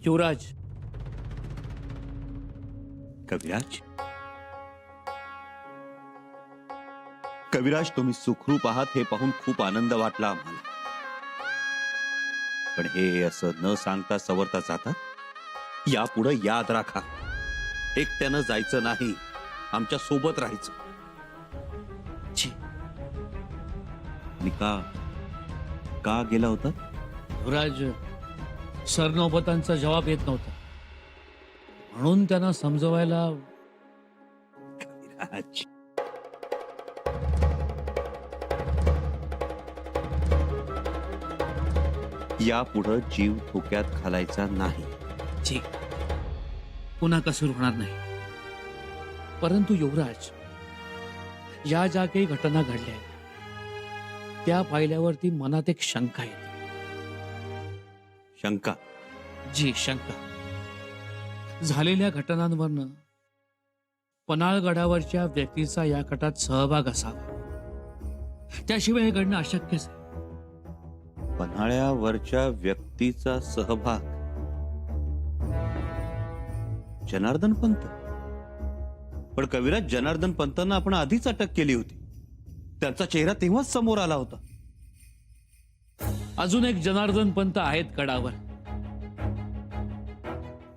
युवराज, कविराज, कविराज, तुम्ही सुखरूप आहात हे पाहून खूप आनंद वाटला आम्हाला. पण हे असं न सांगता सवरता जातात. यापुढे याद राखा, एकट्यानं जायचं नाही, आमच्या सोबत राहायचं. जी. आणि का गेला होता? युवराज, सरनौबतांचा जवाब येत नव्हता, म्हणून त्यांना समजवायला. कविराज, यापुढे जीव धोक्यात घालायचा नाही. जी, पुन्हा कसूर होणार नाही. परंतु युवराज, या ज्या काही घटना घडल्या आहेत त्या पाहिल्यावरती मनात एक शंका येते. शंका? जी, शंका. झालेल्या घटनांवरनं पन्हाळगडावरच्या व्यक्तीचा या कटात सहभाग असावा, त्याशिवाय हे घडणं अशक्यच आहे. पन्हाळ्यावरच्या व्यक्तीचा सहभाग? जनार्दन पंत? पण कविराज, जनार्दन पंतांना आपण आधीच अटक केली होती. त्यांचा चेहरा तेव्हाच समोर आला होता. अजून एक जनार्दन पंत आहेत गडावर.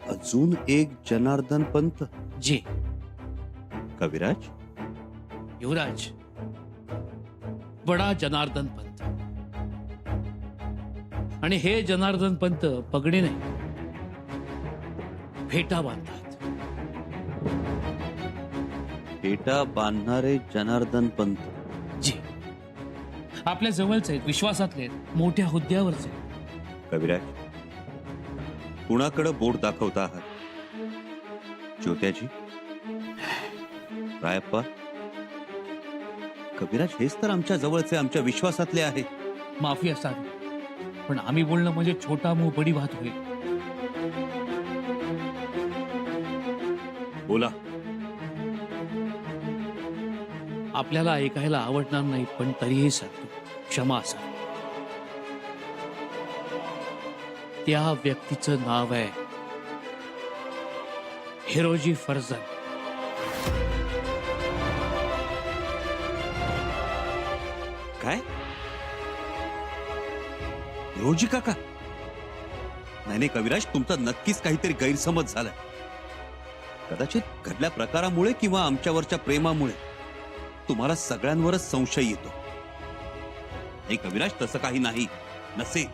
अजून एक जनार्दन पंत? जी. कविराज, युवराज, बडा जनार्दन पंत. आणि हे जनार्दन पंत पगडी नाही, फेटा बांधतात. फेटा बांधणारे जनार्दन पंत? जी, आपल्या जवळचे आहेत, विश्वासातले आहेत, मोठ्या हुद्द्यावरचे आहेत. कविराज, कुणाकडे बोट दाखवता आहात? ज्योत्याजी? रायप्पा? कविराज, हेच तर आमच्या जवळचे, आमच्या विश्वासातले आहेत. माफी असावी, पण आम्ही बोलणं म्हणजे छोटा मुंह बडी बात होईल. बोला. आपल्याला ऐकायला आवडणार नाही, पण तरीही सांगतो, क्षमा असावी. त्या व्यक्तीचं नाव आहे हिरोजी फर्जन. काय? हिरोजी काका? नाही कविराज, तुमचा नक्कीच काहीतरी गैरसमज झालाय. कदाचित घडल्या प्रकारामुळे किंवा आमच्यावरच्या प्रेमामुळे तुम्हाला सगळ्यांवरच संशय येतो. नाही कविराज, तसं काही नाही, नसेल.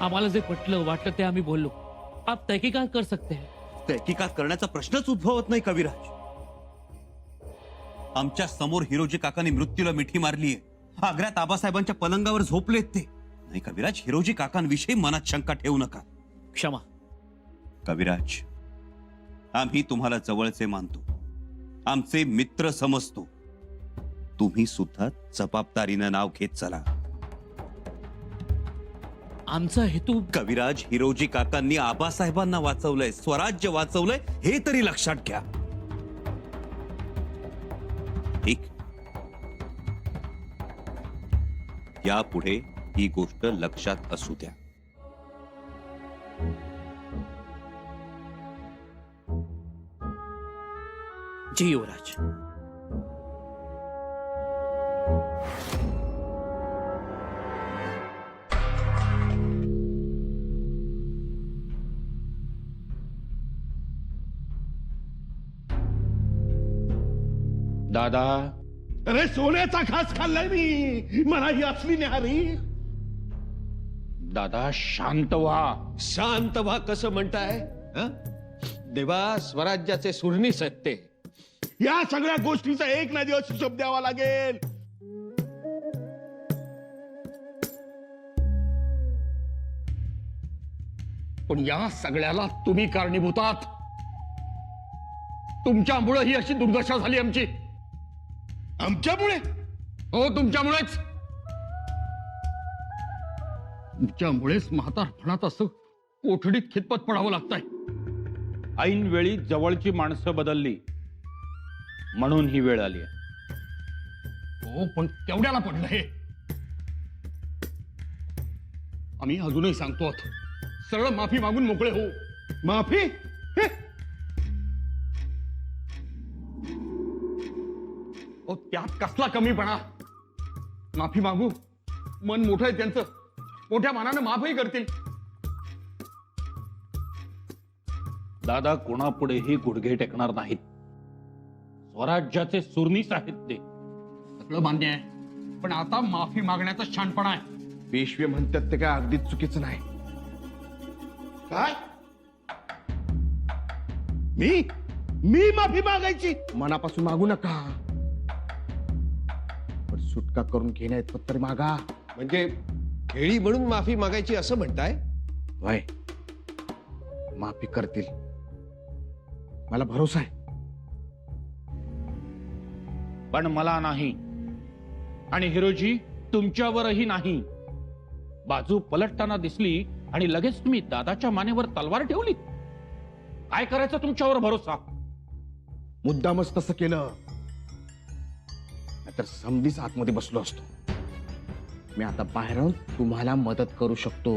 आम्हाला जे पटलं वाटलं ते आम्ही बोललो. आप तहकीकात कर सकते हैं. तहकीकात करण्याचा प्रश्नच उद्भवत नाही कविराज. आमच्या समोर हिरोजी काकांनी मृत्यूला मिठी मारलीये. आग्र्यात आबासाहेबांच्या पलंगावर झोपलेत ते. नाही कविराज, हिरोजी काकांविषयी मनात शंका ठेवू नका. क्षमा. कविराज, आम्ही तुम्हाला जवळचे मानतो, आमचे मित्र समजतो. तुम्ही सुद्धा जबाबदारीनं नाव घेत चला. आमचा हेतू. कविराज, हिरोजी काकांनी आबासाहेबांना वाचवलंय, स्वराज्य वाचवलंय, हे तरी लक्षात घ्या. ठीक? यापुढे ही गोष्ट लक्षात असू द्या. जी युवराज. दादा, अरे सोन्याचा घास खाल्लाय मी, मला ही असली न्याहारी. दादा शांत व्हा. शांत व्हा कसं म्हणताय? देवा, स्वराज्याचे सुरनीस आहेत ते. या सगळ्या गोष्टीचा एक ना दिवस हिशोब द्यावा लागेल. पण या सगळ्याला तुम्ही कारणीभूत आहात. तुमच्यामुळे ही अशी दुर्दशा झाली आमची. आमच्यामुळे? हो, तुमच्यामुळेच. तुमच्यामुळेच म्हातारपणात असं कोठडीत खितपत पडावं लागतंय. ऐन वेळी जवळची माणसं बदलली म्हणून ही वेळ आली. हो, पण केवढ्याला पडलं हे? आम्ही अजूनही सांगतो, सरळ माफी मागून मोकळे हो. माफी हे? ओ त्यात कसला कमीपणा. माफी मागू, मन मोठं आहे त्यांचं, मोठ्या मनानं माफही करतील. दादा कोणापुढेही गुडघे टेकणार नाहीत. स्वराज्याचे सुरनीस आहेत ते. सगळं मान्य आहे, पण आता माफी मागण्याचा शहाणपणा आहे. पेशवे म्हणतात ते काय अगदीच चुकीचं नाही. काय मी माफी मागायची? मनापासून मागू नका, पण सुटका करून घेण्यात तरी मागा. म्हणजे खेळी म्हणून माफी मागायची असं म्हणताय? वय माफी करतील, मला भरोसा आहे. पण मला नाही, आणि हिरोजी तुमच्यावरही नाही. बाजू पलटताना दिसली आणि लगेच तुम्ही दादाच्या मानेवर तलवार ठेवली. काय करायचं तुमच्यावर भरोसा? मुद्दामच तसं केलं, नाहीतर समधीच आतमध्ये बसलो असतो. मी आता बाहेर राहून तुम्हाला मदत करू शकतो,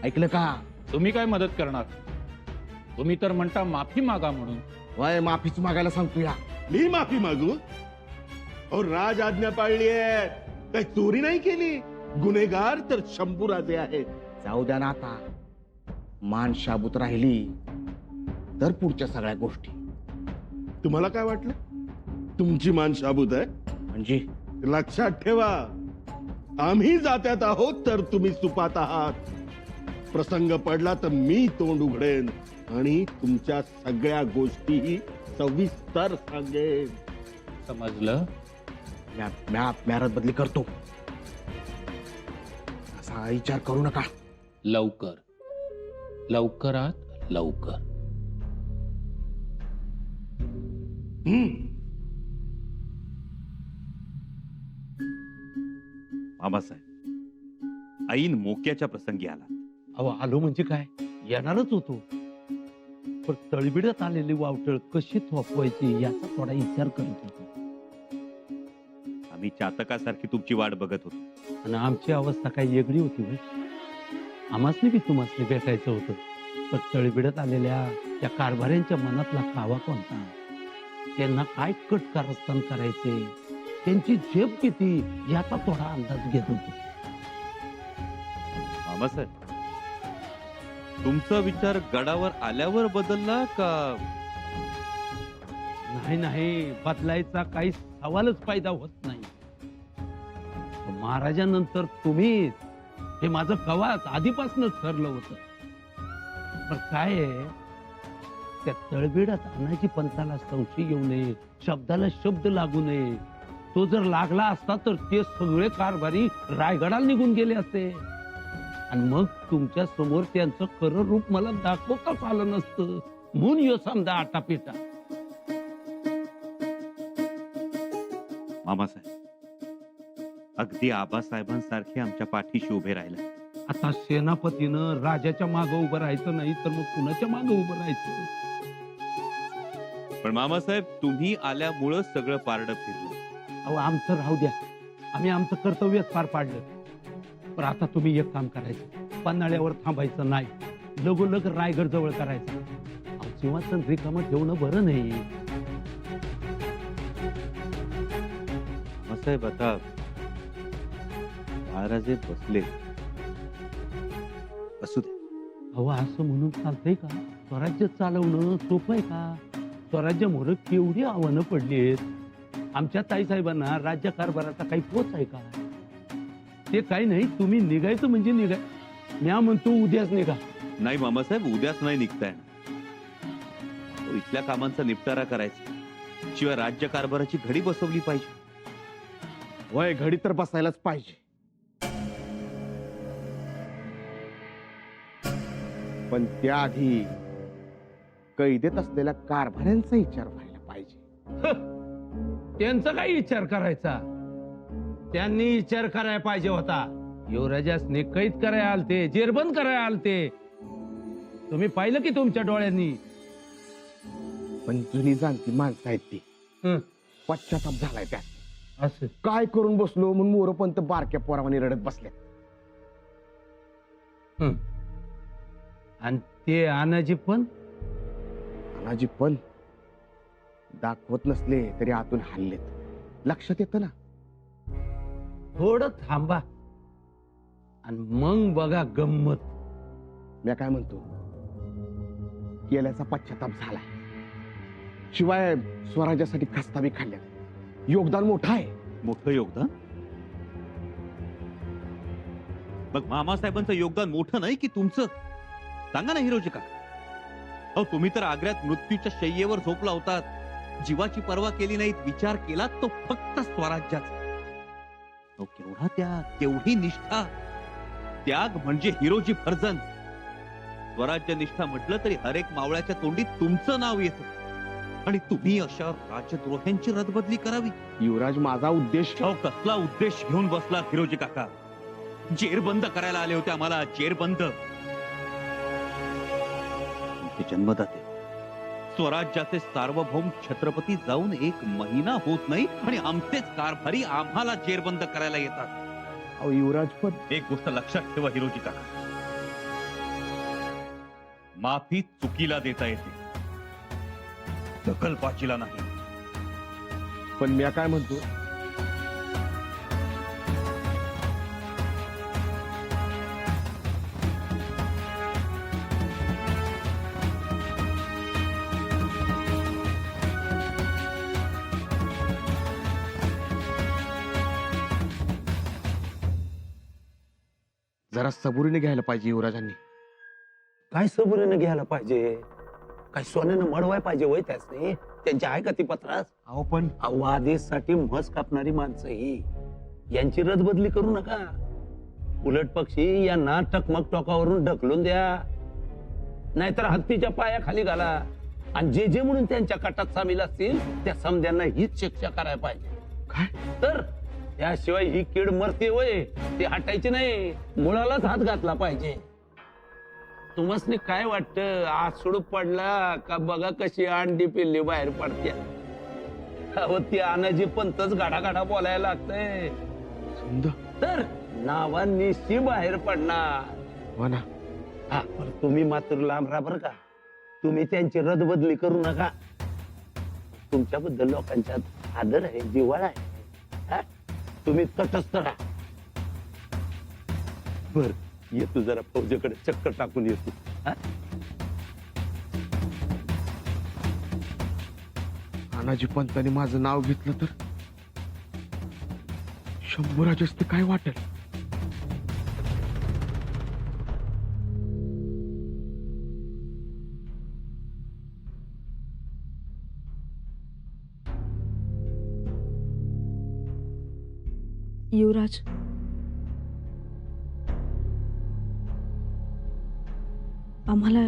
ऐकलं का? तुम्ही काय मदत करणार? तुम्ही तर म्हणता माफी मागा म्हणून. वय माफीच मागायला सांगतो या. मी माफी मागू? और राज आज्ञा पाळली आहे, काही चोरी नाही केली. गुन्हेगार तर शंभूराजे आहेत. जाऊ द्या ना आता. मान शाबूत राहिली तर पुढच्या सगळ्या गोष्टी. तुम्हाला काय वाटलं तुमची मान शाबूत आहे? म्हणजे लक्षात ठेवा, आम्ही जात्यात आहोत तर तुम्ही सुपात आहात. प्रसंग पडला तर मी तोंड उघडेन आणि तुमच्या सगळ्या गोष्टीही सविस्तर सांगेन. समजलं? म्यारत बदली करतो, असा विचार करू नका. लवकर, लवकरात लवकर. मामासाहेब, ऐन मोक्याच्या प्रसंगी आला. अहो आलो म्हणजे काय, येणारच होतो, पण तळबिडत आलेली वावटळ कशी थोपवायची याचा थोडा विचार करत होतो. आम्ही चातकासारखी तुमची वाट बघत होतो. आणि आमची अवस्था काही वेगळी होती होय. आम्हासनी बी तुम्हासनी भेटायचं होतं, पण तळबिडत आलेल्या त्या कारभाऱ्यांच्या मनातला कावा कोणता, त्यांना काय कट कारस्थान करायचे, त्यांची झेप किती याचा थोडा अंदाज घेत होतो. मामासाहेब, तुमचा विचार गडावर आल्यावर बदलला का? नाही नाही, बदलायचा काही सवालच पैदा होत नाही. महाराजांनंतर तुम्ही, हे माझं कवाच आधीपासूनच ठरलं होतं. पण काय आहे, त्या तळबिडात आणायची पंथाला संशय येऊ नये, शब्दाला शब्द लागू नये. तो जर लागला असता तर ते सगळे कारभारी रायगडाला निघून गेले असते, आणि मग तुमच्या समोर त्यांचं खरं रूप मला दाखवताच आलं नसतं. म्हणून यो समजा आटापिटा. मामासाहेब, अगदी आबासाहेबांसारखे आमच्या पाठीशी उभे राहिला. आता सेनापतीनं राजाच्या मागं उभं राहायचं नाही तर मग कुणाच्या मागं उभं राहायचं? पण मामासाहेब, तुम्ही आल्यामुळं सगळं पारडं फिरलं. अहो आमचं राहू द्या, आम्ही आमचं कर्तव्यच पार पाडलं. पण आता तुम्ही एक काम करायचं, पन्हाळ्यावर थांबायचं नाही, लगोलग रायगड जवळ करायचं. सिंहासन रिकामं ठेवणं बरं नाही. मामासाहेब, आता महाराजे बसले, असू दे. अहो असं म्हणून चालतंय का? स्वराज्य चालवणं सोपं आहे का? स्वराज्यामुळे केवढी आव्हानं पडली आहेत. आमच्या ताईसाहेबांना राज्यकारभाराचा काही पोच आहे का? ते काही नाही, तुम्ही निघायचं म्हणजे निघाय. म्या म्हणतो उद्याच निघा. नाही मामासाहेब, उद्याच नाही निघताय. इथल्या कामांचा निपटारा करायचा, शिवाय राज्यकारभाराची घडी बसवली पाहिजे. वय घडी तर बसायलाच पाहिजे, पण त्याआधी कैदेत असलेल्या कारभाऱ्यांचा विचार व्हायला पाहिजे. त्यांचा काही विचार करायचा? त्यांनी विचार करायला पाहिजे होता. युवराजासने कैद करायला आलते, जेरबंद करायला आलते. तुम्ही पाहिलं की तुमच्या डोळ्यांनी. पण जुनी जाणती माणसं आहेत ती, हं. पश्चाताप झालाय त्यात. असं काय करून बसलो म्हणून मोरपंत बारक्या पोरावानी रडत बसले. आणि ते आनाजी पण तानाजी पण दाखवत नसले तरी आतून हल्लेत, लक्षात येतं ना. थोडं थांबा आणि मग बघा गंमत. मी काय म्हणतो, केल्याचा पश्चाताप झालाय, शिवाय स्वराज्यासाठी खस्ता बी खाल्ल्या, योगदान मोठं आहे. मोठं योगदान? मग मामासाहेबांचं योगदान मोठं नाही की तुमचं? सांगा ना हिरोजी काका. अहो तुम्ही तर आग्र्यात मृत्यूच्या शय्येवर झोपला होतात, जीवाची पर्वा केली नाहीत, विचार केला तो फक्त स्वराज्याचा. अहो केवढा त्याग, केवढी निष्ठा. त्याग म्हणजे हिरोजी फर्जंद. स्वराज्य निष्ठा म्हटलं तरी हरेक मावळ्याच्या तोंडी तुमचं नाव येतं, आणि तुम्ही अशा राजद्रोह्यांची रदबदली करावी. युवराज, माझा उद्देश अहो कसला उद्देश घेऊन बसला हिरोजी काका? जेरबंद करायला आले होते आम्हाला, जेरबंद. तुमचे जन्मदाते स्वराज्याचे सार्वभौम छत्रपती जाऊन 1 महिना होत नाही आणि आमचेच कारभारी आम्हाला जेरबंद करायला येतात. अहो युवराज, पण एक गोष्ट लक्षात ठेवा हिरोजी काका, माफी चुकीला देता येते, दखलबाजीला नाही. पण मी काय म्हणतो, जरा सबुरीने घ्यायला पाहिजे युवराजांनी. काय सबुरीनं घ्यायला पाहिजे? काय सोन्यानं मडवाय पाहिजे वय त्यासनी? त्यांची आहे का ती पत्रास? अहो पण आदेशसाठी म्हस कापणारी माणसं ही, यांची रदबदली करू नका. उलट पक्षी यांना टकमक टोकावरून ढकलून द्या, नाहीतर हत्तीच्या पायाखाली घाला, आणि जे जे म्हणून त्यांच्या कटात सामील असतील त्या समध्यांना हीच शिक्षा करायला पाहिजे. काय? तर त्याशिवाय ही कीड मरते वय, ती हटायची नाही, मुळालाच हात घातला पाहिजे. तुम्हाला काय वाटतं, आसुड पडला का बघा कशी अंडी पिल्ली बाहेर पडत्या. अहो ती आनाजी पंतच गाडा गाडा बोलायला लागतंय, समजा तर नावानिशी बाहेर पडणार. हो ना. हा, पण तुम्ही मात्र लांब राहा बरं का. तुम्ही त्यांची रदबदली करू नका. तुमच्याबद्दल लोकांच्यात आदर आहे, जिव्हाळा आहे. हा? तुम्ही तटस्थ राहा. बर, येतो जरा फौजेकडे चक्कर टाकून येतो. हा? तानाजी पंतांनी माझं नाव घेतलं तर शंभूराज असते काय वाटेल. युवराज, आम्हाला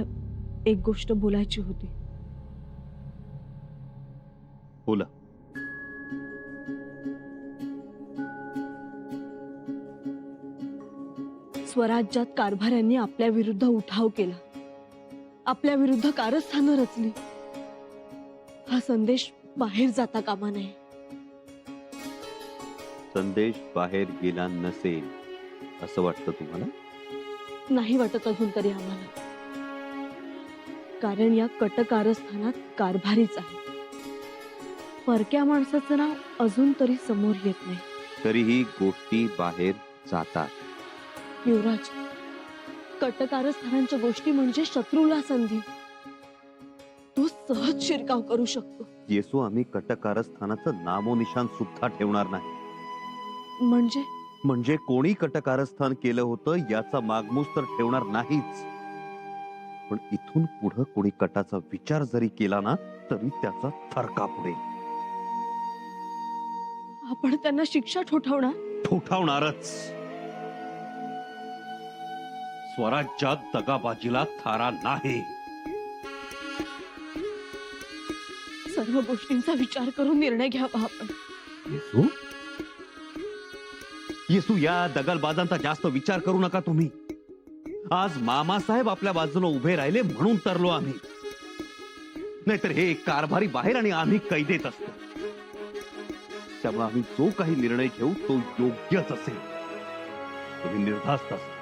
एक गोष्ट बोलायची होती. बोला. स्वराज्यात कारभाऱ्यांनी आपल्या विरुद्ध उठाव केला, आपल्या विरुद्ध कारस्थानं रचली. हा संदेश बाहेर जाता कामा नये. संदेश बाहेर गेला नसेल असं वाटतं तुम्हाला? नाही वाटत अजून तरी आम्हाला, कारण या कटकारस्थानात कारभारीच आहे. परक्या माणसाचं नाव अजून तरी समोर येत नाही. तरीही गोष्टी बाहेर जातात. युवराज, कटकारस्थानांच्या गोष्टी म्हणजे शत्रूला संधी. तो सहज शिरकाव करू शकतो. येसू आम्ही कटकारस्थानाचं नामोनिशान सुद्धा ठेवणार नाही. म्हणजे कोणी कटकारस्थान केलं होतं याचा मागमूस तर ठेवणार नाहीच, पण इथून पुढे कोणी कटाचा विचार जरी केला ना तरी त्याचा थरका पुढे. आपण त्यांना शिक्षा ठोठावणारच. स्वराज्यात दगाबाजीला थारा नाही. सर्व गोष्टींचा विचार करून निर्णय घ्यावा आपण. येसू, येसू, या दगलबाजांचा जास्त विचार करू नका तुम्ही. आज मामासाहेब आपल्या बाजूने उभे राहिले म्हणून तरलो आम्ही, नाहीतर हे कारभारी बाहेर आणि आम्ही कैदेत असतो. त्यामुळे आम्ही जो काही निर्णय घेऊ तो योग्यच असेल. तुम्ही निर्धास्त असा.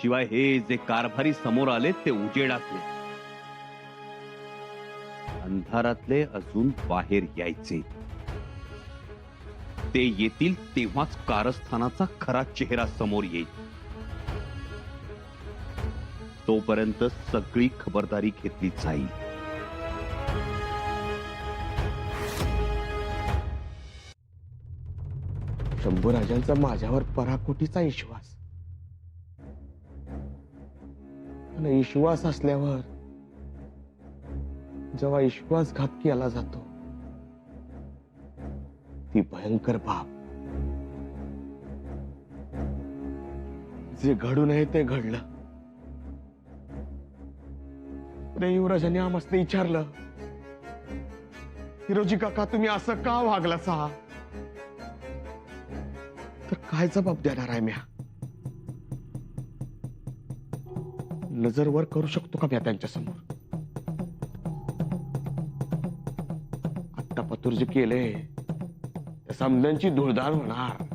शिवाय हे जे कारभारी समोर आले ते उजेड असले, अंधारातले अजून बाहेर यायचे. ते येतील तेव्हाच कारस्थानाचा खरा चेहरा समोर येईल. तोपर्यंत सगळी खबरदारी घेतली जाईल. शंभूराजांचा माझ्यावर पराकोटीचा विश्वास. आणि विश्वास असल्यावर जेव्हा विश्वासघात केला जातो ती भयंकर बाब. जे घडू नये ते घडलं. रे युवराजांनी आमसने विचारलं, हिरोजी काका तुम्ही असं का वागला सा? तर काय जबाब देणार आहे म्या? नजर वर करू शकतो का म्या त्यांच्या समोर? आत्ता पतूर जे केले त्या समजांची धुळधाळ होणार.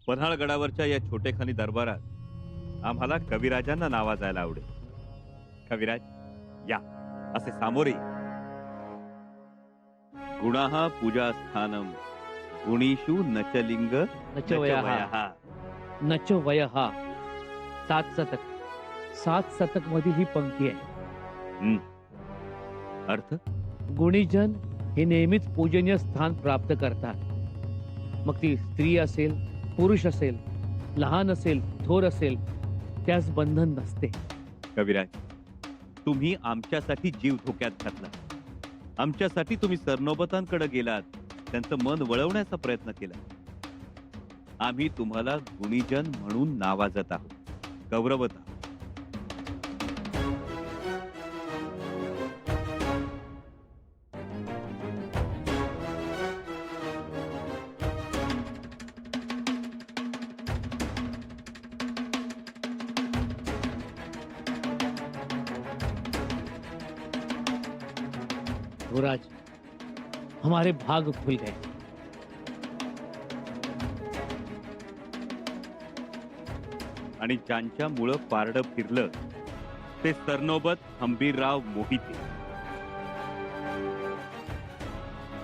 पन्हाळगडावरच्या या छोटेखानी दरबारात आम्हाला कविराजांना नावाजायला आवडेल. कविराज या, असे सामोरे या. गुणाहा पूजा स्थानम गुणीषु नचलिंग नचवयः नचवयः. 7 शतक 7 शतक मधील ही पंक्ती आहे. अर्थ गुणीजन हे नेहमीच पूजनीय स्थान प्राप्त करतात. मग ती स्त्री असेल, पुरुष असेल, लहान असेल, थोर असेल, त्यास बंधन नसते. कविराज, तुम्ही आमच्यासाठी जीव धोक्यात घातला. आमच्यासाठी तुम्ही सरनोबतांकडे गेलात, त्यांचं मन वळवण्याचा प्रयत्न केला. आम्ही तुम्हाला गुणीजन म्हणून नावाजत आहोत, गौरवत आहोत. युवराज, हमारे भाग खुल गए. आणि ज्यांच्यामुळं पारडं फिरलं ते सरनोबत हंबीरराव मोहिते.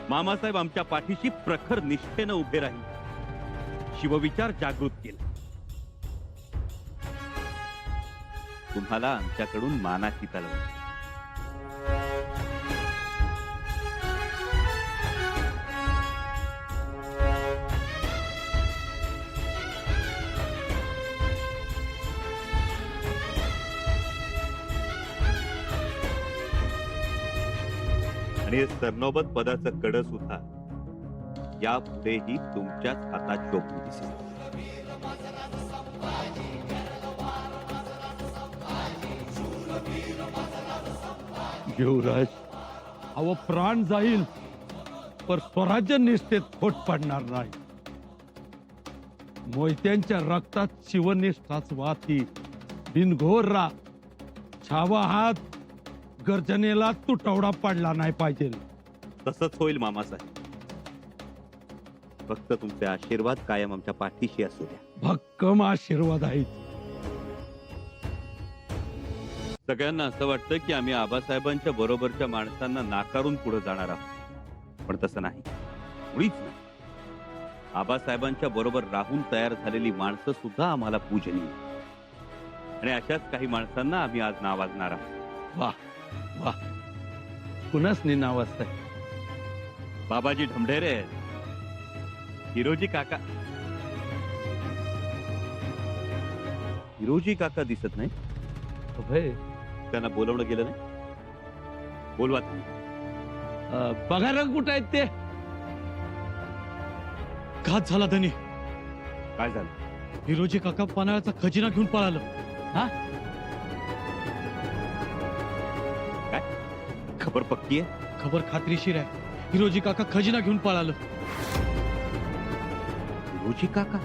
मामासाहेब आमच्या पाठीशी प्रखर निष्ठेनं उभे राहिले, शिवविचार जागृत केला. तुम्हाला आमच्याकडून मानाची तलवार. आणि सरनोबत पदाचं कड सुद्धा यापुढेही तुमच्याच हातात शोभून दिसेल. युवराज, अव प्राण जाईल पर स्वराज्य निष्ठेत खोट पडणार नाही. मोहित्यांच्या रक्तात शिवनिष्ठाच वाती बिनघोर रा. छावा हात गर्जनेला तुटवडा पडला नाही पाहिजे. तसंच होईल मामासाहेब. फक्त तुमचे आशीर्वाद कायम आमच्या पाठीशी असू द्या. भक्कम आशीर्वाद आहेत. सगळ्यांना असं वाटतं की आम्ही आबासाहेबांच्या बरोबरच्या माणसांना नाकारून पुढे जाणार आहोत, पण तसं नाही, मुळीच नाही. आबासाहेबांच्या बरोबर राहून तयार झालेली माणसं सुद्धा आम्हाला पूजनीय, आणि अशाच काही माणसांना आम्ही आज नावाजणार आहोत. वाह वाह, कुणाच नाव असत? बाबाजी ढमढेरे, हिरोजी काका. हिरोजी काका दिसत नाही. त्यांना बोलवणं गेलं नाही. बोलवा तुम्ही. बघा कुठं आहेत ते. घात झाला धनी. काय झालं? हिरोजी काका पन्हाळ्याचा खजिना घेऊन पळालं. हा, खबर पक्की आहे? खबर खात्रीशीर आहे. हिरोजी काका खजिना घेऊन पळालं. हिरोजी काका?